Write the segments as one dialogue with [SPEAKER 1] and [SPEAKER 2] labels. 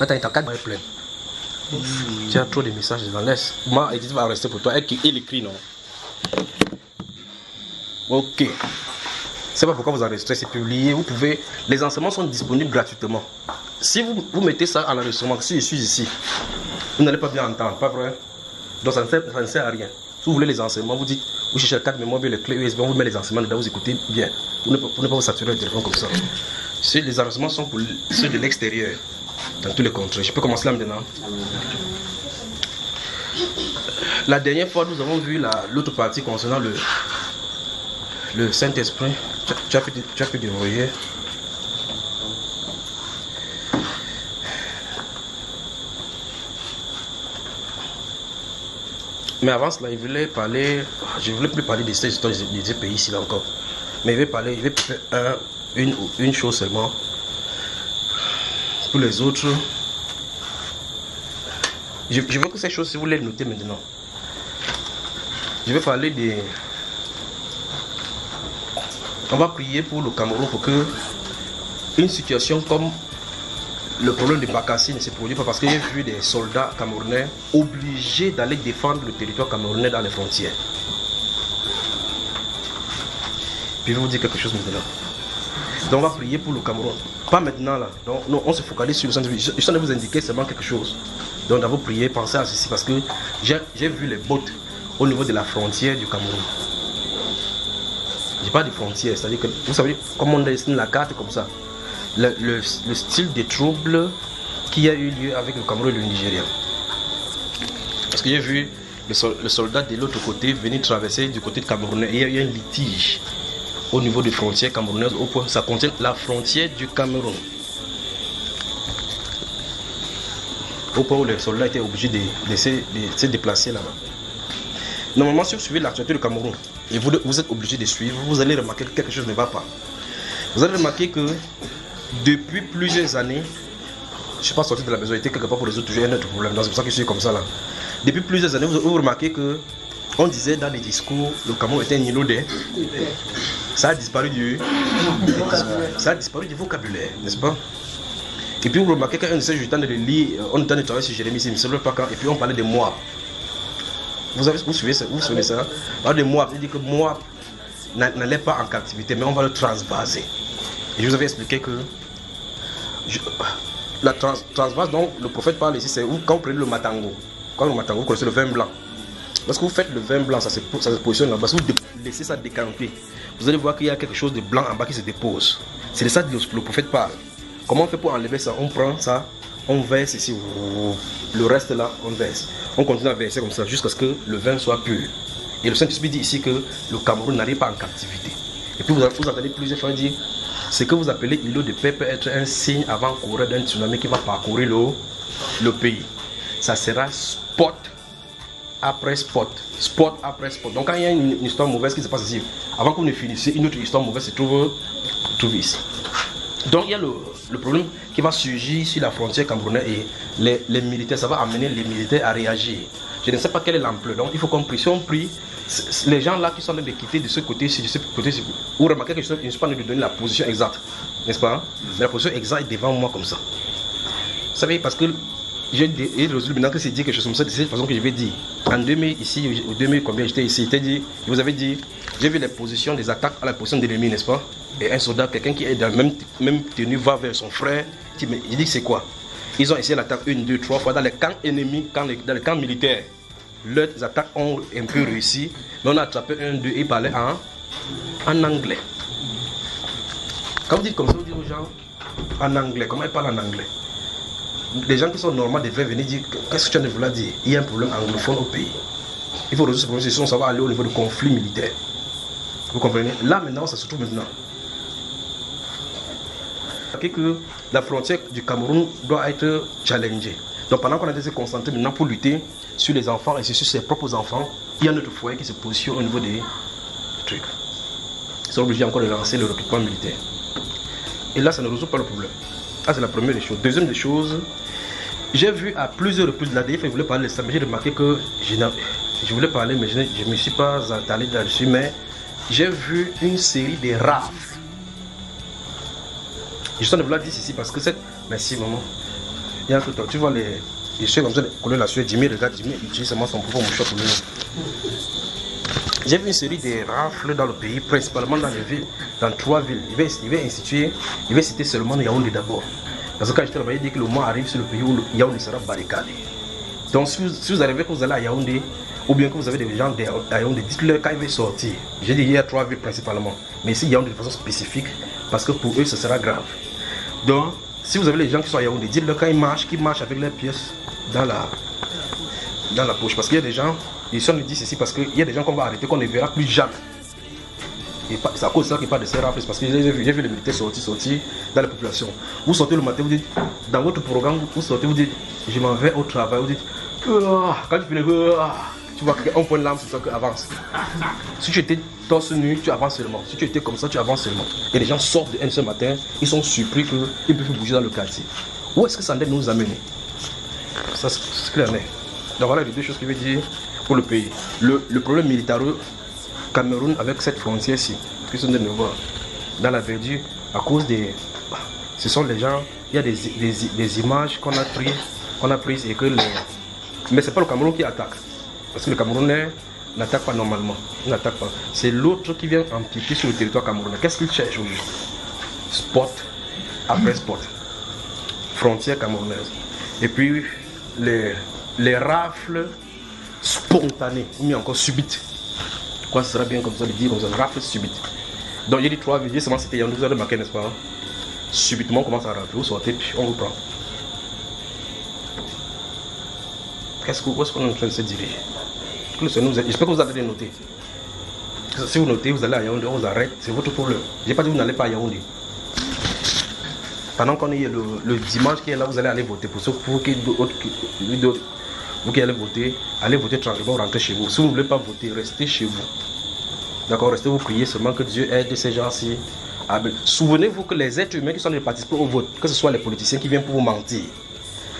[SPEAKER 1] Attends, ta carte est pleine. Tu as trop de messages devant. Laisse. Moi, Edith va rester pour toi. Il écrit, non? Ok. C'est pas pourquoi vous enregistrez, c'est publié. Vous pouvez. Les enseignements sont disponibles gratuitement. Si vous mettez ça en enregistrement, si je suis ici, vous n'allez pas bien entendre, pas vrai? Donc ça ne sert à rien. Si vous voulez les enseignements, vous dites, vous cherchez la carte mémoire, les clés USB, on vous met les enseignements dedans, vous écoutez bien. Pour ne pas vous saturer le téléphone comme ça. Les enregistrements sont pour ceux de l'extérieur, dans tous les contrées. Je peux commencer là maintenant. La dernière fois, nous avons vu l'autre partie concernant le Saint-Esprit. Tu as pu dérouiller. Mais avant cela, je voulais plus parler des histoires des pays ici là encore. Mais je vais faire une chose seulement. Pour les autres, je veux que ces choses, si vous les notez maintenant. Je vais parler des... On va prier pour le Cameroun pour que une situation comme le problème de Bakassi ne se produit pas, parce que j'ai vu des soldats camerounais obligés d'aller défendre le territoire camerounais dans les frontières. Puis je vais vous dire quelque chose maintenant. Donc on va prier pour le Cameroun. Pas maintenant là. Donc non, on se focalise sur le centre. Je suis en train de vous indiquer seulement quelque chose. Donc d'abord prier, pensez à ceci, parce que j'ai vu les bottes au niveau de la frontière du Cameroun. Je parle de frontières, c'est-à-dire que vous savez comment on dessine la carte comme ça. Le style des troubles qui a eu lieu avec le Cameroun et le Nigeria. Parce que j'ai vu le soldat de l'autre côté venir traverser du côté de Camerounais. Et il y a eu un litige au niveau des frontières camerounaises. Au point, ça contient la frontière du Cameroun. Au point où les soldats étaient obligés de se déplacer là-bas. Normalement, si vous suivez l'actualité du Cameroun et vous êtes obligé de suivre, vous allez remarquer que quelque chose ne va pas. Vous allez remarquer que depuis plusieurs années, je ne suis pas sorti de la maison, j'étais quelque part pour résoudre toujours un autre problème. C'est pour ça que je suis comme ça là. Depuis plusieurs années, vous remarquez que on disait dans les discours, le Cameroun était un îlot d'air. Ça a disparu du vocabulaire, n'est-ce pas? Et puis vous remarquez qu'un de ces jours, j'étais en train de lire, on était en train de travailler sur Jérémie, je ne sais pas quand, et puis on parlait de Moab. Vous suivez ça? On parlait de Moab, c'est-à-dire que Moab n'allait pas en captivité, mais on va le transvaser. Et je vous avais expliqué que la transvase dont le prophète parle ici, c'est quand vous prenez le matango. Quand le matango, vous connaissez le vin blanc. Lorsque vous faites le vin blanc, ça se positionne là-bas. Si vous laissez ça décanter, vous allez voir qu'il y a quelque chose de blanc en bas qui se dépose. C'est de ça que le prophète parle. Comment on fait pour enlever ça? On prend ça, on verse ici. Le reste là, on verse. On continue à verser comme ça jusqu'à ce que le vin soit pur. Et le Saint-Esprit dit ici que le Cameroun n'arrive pas en captivité. Et puis vous entendez plusieurs fois dire, ce que vous appelez îlot de paix peut être un signe avant-coureur d'un tsunami qui va parcourir le pays. Ça sera spot après spot. Spot après spot. Donc quand il y a une histoire mauvaise qui se passe ici, avant que vous ne finissiez, une autre histoire mauvaise se trouve ici. Donc il y a le problème qui va surgir sur la frontière camerounaise et les militaires, ça va amener les militaires à réagir. Je ne sais pas quelle est l'ampleur. Donc il faut qu'on prie. Si on prie, les gens là qui sont en train de quitter de ce côté-ci, de ce côté-ci, vous remarquez que je ne suis pas en train de donner la position exacte. N'est-ce pas? Mais la position exacte est devant moi comme ça. Vous savez, parce que j'ai résolu maintenant que c'est dit quelque chose comme ça, de cette façon que je vais dire. En 2000, ici, au 2000, combien j'étais ici, je vous avais dit, j'ai vu les positions des attaques à la position de l'ennemi, n'est-ce pas? Et un soldat, quelqu'un qui est dans la même tenue, va vers son frère, il dit c'est quoi? Ils ont essayé l'attaque 1, 2, 3 fois dans les camps ennemis, dans les camps militaires. Leurs attaques ont un peu réussi, mais on a attrapé 1, 2 et ils parlaient en anglais. Quand vous dites comme ça, vous dites aux gens en anglais, comment ils parlent en anglais? Les gens qui sont normaux devraient venir dire qu'est-ce que tu as de vouloir dire? Il y a un problème anglophone au pays. Il faut résoudre ce problème, sinon ça va aller au niveau du conflit militaire. Vous comprenez? Là maintenant, ça se trouve maintenant. Que la frontière du Cameroun doit être challengée. Donc pendant qu'on a été se concentrer maintenant pour lutter sur les enfants et sur ses propres enfants, il y a notre foyer qui se positionne au niveau des trucs. Ils sont obligés encore de lancer le recrutement militaire. Et là, ça ne résout pas le problème. Ah, c'est la première des choses. Deuxième des choses, j'ai vu à plusieurs reprises, la dernière fois, je voulais parler de ça, mais j'ai remarqué que je voulais parler, mais je ne me suis pas attalé là-dessus, mais j'ai vu une série de rafles. Je suis en train de vous la dire ici parce que cette... Merci maman. Il y a que toi, tu vois les chefs comme ça, coller la sueur, Jimmy, regarde, Jimmy utilise seulement son propre mouchoir pour nous. J'ai vu une série de rafles dans le pays, principalement dans les villes, dans 3 villes. Il va citer seulement Yaoundé d'abord. Parce que quand j'étais là-bas, il dit que le mois arrive sur le pays où Yaoundé sera barricadé. Donc si vous arrivez que vous allez à Yaoundé, ou bien que vous avez des gens à Yaoundé, dites-leur quand ils vont sortir. J'ai dit il y a 3 villes principalement. Mais ici Yaoundé de façon spécifique, parce que pour eux ce sera grave. Donc si vous avez les gens qui sont à Yaoundé, dites-leur quand ils marchent avec leurs pièces dans la poche. Parce qu'il y a des gens, ils sont dit ceci parce qu'il y a des gens qu'on va arrêter, qu'on ne verra plus jamais. Et c'est à cause de ça qu'il parle de ces rafles, parce que j'ai vu les militaires sortir dans la population. Vous sortez le matin, vous dites, dans votre programme, vous sortez, vous dites, je m'en vais au travail, vous dites, quand tu finis, tu vois qu'un point de lame, c'est ça qui avance. Si tu étais torse nu, tu avances seulement. Si tu étais comme ça, tu avances seulement. Et les gens sortent de ce matin, ils sont surpris qu'ils peuvent bouger dans le quartier. Où est-ce que ça doit nous amener? Ça, c'est ce qu'il en est. Donc voilà les 2 choses qu'il veut dire pour le pays. Le problème militaire Cameroun avec cette frontière-ci, qui sont de nouveau dans la verdure, à cause des... Ce sont les gens, il y a des images qu'on a prises et que les... Mais c'est pas le Cameroun qui attaque. Parce que le Camerounais n'attaque pas normalement. Il n'attaque pas. C'est l'autre qui vient empiéter sur le territoire camerounais. Qu'est-ce qu'il cherche au juste? Spot après spot. Frontière camerounaise. Et puis les rafles spontanées, ou bien encore subites. Quoi, ce sera bien comme ça de dire comme ça, rafle subite. Donc il y a dit 3 vidéos, seulement c'était il y a 12 heures de maquet, n'est-ce pas? Subitement on commence à rafler, vous sortez, puis on vous prend. Où est-ce qu'on est en train de se diriger? J'espère que vous allez noter. Si vous notez, vous allez à Yaoundé, on vous arrête, c'est votre problème. Je n'ai pas dit que vous n'allez pas à Yaoundé. Pendant qu'on est le dimanche qui est là, vous allez aller voter. Pour ceux vous qui allez voter tranquillement, rentrez chez vous. Si vous ne voulez pas voter, restez chez vous. D'accord, restez vous prier seulement que Dieu aide ces gens-ci. Souvenez-vous que les êtres humains qui sont les participants au vote, que ce soit les politiciens qui viennent pour vous mentir,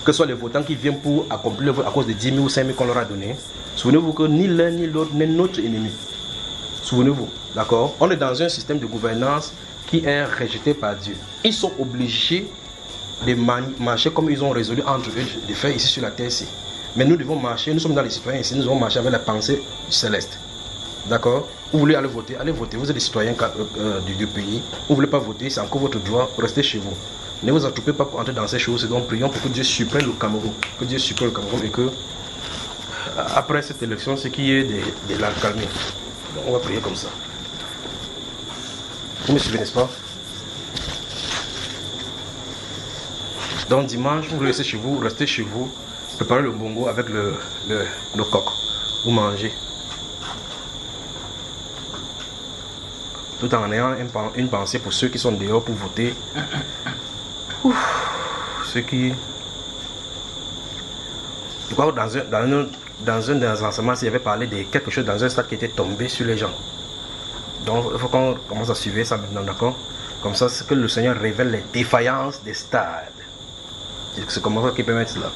[SPEAKER 1] que ce soit les votants qui viennent pour accomplir le vote à cause de 10 000 ou 5 000 qu'on leur a donné, souvenez-vous que ni l'un ni l'autre n'est notre ennemi. Souvenez-vous, d'accord? On est dans un système de gouvernance qui est rejeté par Dieu. Ils sont obligés de marcher comme ils ont résolu entre eux de faire ici sur la terre-ci. Mais nous devons marcher, nous sommes dans les citoyens ici, nous devons marcher avec la pensée céleste. D'accord? Vous voulez aller voter, vous êtes des citoyens du pays. Vous ne voulez pas voter, c'est encore votre droit, restez chez vous. Ne vous attroupez pas pour entrer dans ces choses, donc prions pour que Dieu supprime le Cameroun. Que Dieu supprime le Cameroun et que, après cette élection, c'est qu'il y ait de la calme. On va prier comme ça. Vous me suivez, n'est-ce pas? Donc dimanche, vous restez chez vous, préparez le bongo avec le coq. Vous mangez. Tout en ayant une pensée pour ceux qui sont dehors pour voter. Ceux qui... Je crois que dans un des enseignements, il y avait parlé de quelque chose dans un stade qui était tombé sur les gens. Donc il faut qu'on commence à suivre ça maintenant, d'accord? Comme ça, c'est que le Seigneur révèle les défaillances des stades. C'est comme ça qu'il peut mettre cela.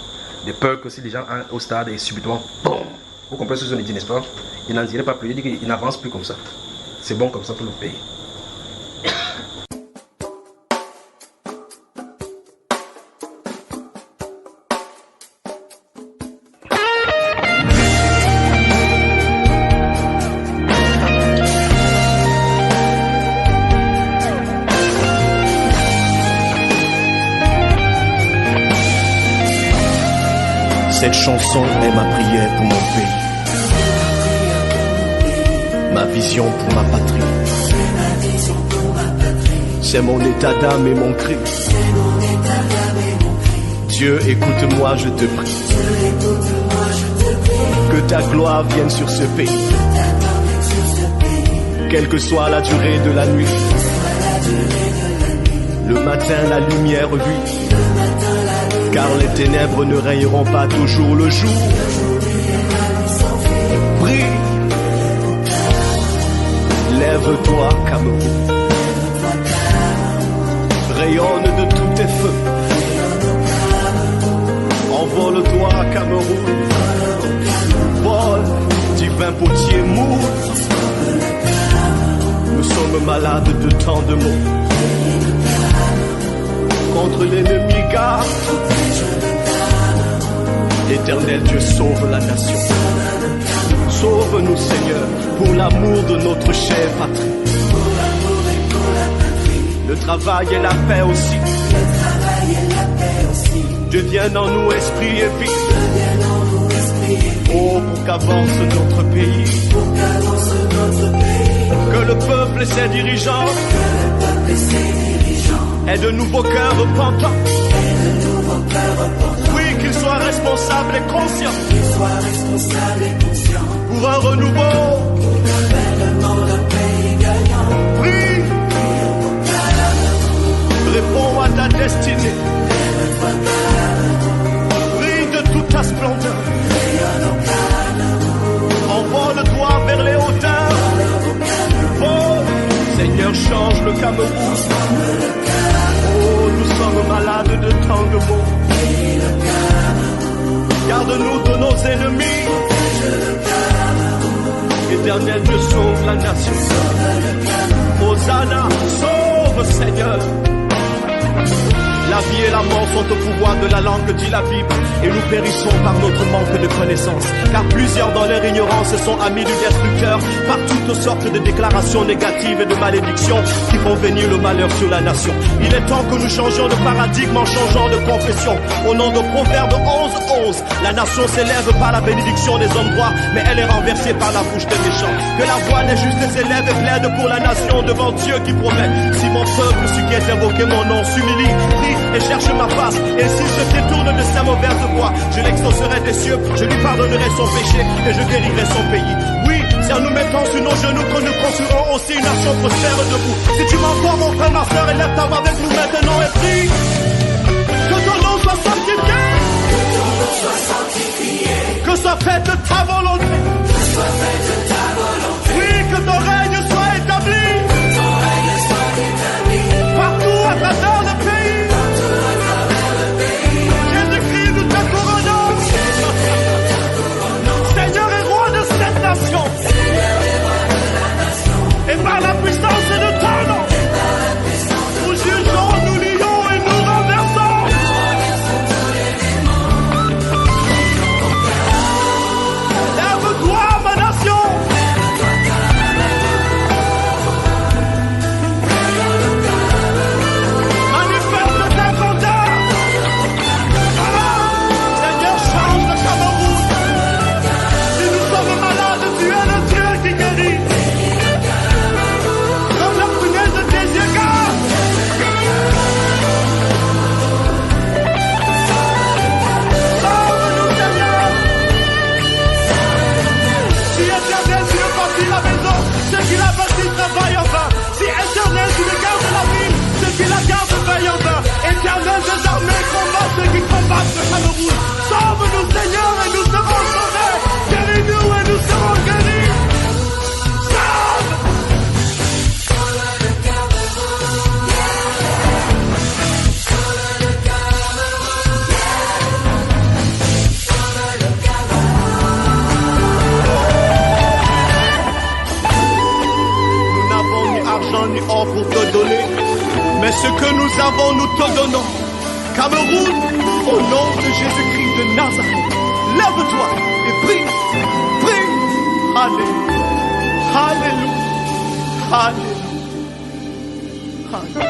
[SPEAKER 1] De peur que si les gens sont au stade et subitement, boum, vous comprenez ce que je dis, n'est-ce pas? Il n'en dirait pas plus, il dit qu'il n'avance plus comme ça. C'est bon comme ça pour le pays.
[SPEAKER 2] Cette chanson est ma prière pour mon pays, ma vision pour ma patrie. C'est mon état d'âme et mon cri. Dieu, écoute-moi, je te prie. Que ta gloire vienne sur ce pays, quelle que soit la durée de la nuit. Le matin, la lumière vit, car les ténèbres ne règneront pas toujours le jour. Brille, lève-toi, Cameroun. Rayonne de tous tes feux. Envole-toi, Cameroun. Vole, divin potier mou. Nous sommes malades de tant de maux. Contre l'ennemi, garde. Éternel Dieu, sauve la nation. Sauve-nous, Seigneur, pour l'amour de notre chère patrie. Le travail et la paix aussi. Dieu vienne en nous, esprit et vie. Oh, pour qu'avance notre pays. Que le peuple et ses dirigeants aient de nouveaux cœurs repentants. Oui, qu'ils soient responsables et conscients. Pour un renouveau. Prie. Réponds à ta destinée. Prie de toute ta splendeur. Envole-toi vers les hauteurs. Oh, Seigneur, change le Cameroun. Oh, nous sommes malades de tant de maux. Garde-nous de nos ennemis. Éternel Dieu, sauve la nation. Hosanna, sauve Seigneur. La vie et la mort sont au pouvoir de la langue, dit la Bible, et nous périssons par notre manque de connaissance. Car plusieurs dans leur ignorance sont amis du destructeur, par toutes sortes de déclarations négatives et de malédictions qui font venir le malheur sur la nation. Il est temps que nous changions de paradigme en changeant de confession. Au nom de Proverbe 11:11, la nation s'élève par la bénédiction des hommes droits, mais elle est renversée par la bouche des méchants. Que la voix des justes s'élève et plaide pour la nation devant Dieu qui promet. Si mon peuple, celui qui est invoqué mon nom, s'humilie, prie et cherche ma face, et s'il se détourne de sa mauvaise voie, je l'exaucerai des cieux, je lui pardonnerai son péché et je guérirai son pays. Oui, c'est en nous mettant sur nos genoux que nous construirons aussi une nation prospère debout. Si tu m'entends, mon frère, ma soeur, élève ta voix avec nous maintenant et prie. Que ton nom soit sanctifié, que soit faite ta volonté, oui, que ton règne soit établi, partout à travers le pays. Jésus-Christ, nous te couronnons, Seigneur et roi de cette nation, et par la puissance de ton nom, nous jugeons, nous lions et nous renversons. Lève-toi, ma nation. Manifeste ta grandeur. Seigneur, change le Cameroun. Si nous sommes malades, tu es le Dieu qui guérit. Comme la prunelle de tes yeux, garde. Sauve-nous, Seigneur. Si Éternel, tu veux bâtir la maison, ceux qui la bâtissent travaillent en vain. Si Éternel, tu veux garder la ville, ceux qui la gardent veillent en vain. Éternel des armées, combat ceux qui combattent le Cameroun. Sauve-nous, Seigneur, et nous serons sauvés. Guéris-nous et nous serons guéris. Sauve! Nous n'avons ni argent ni or pour te donner, mais ce que nous avons, nous te donnons. Cameroun, au nom de Jésus-Christ de Nazareth, lève-toi et prie, prie. Alléluia, Alléluia, Alléluia, Alléluia.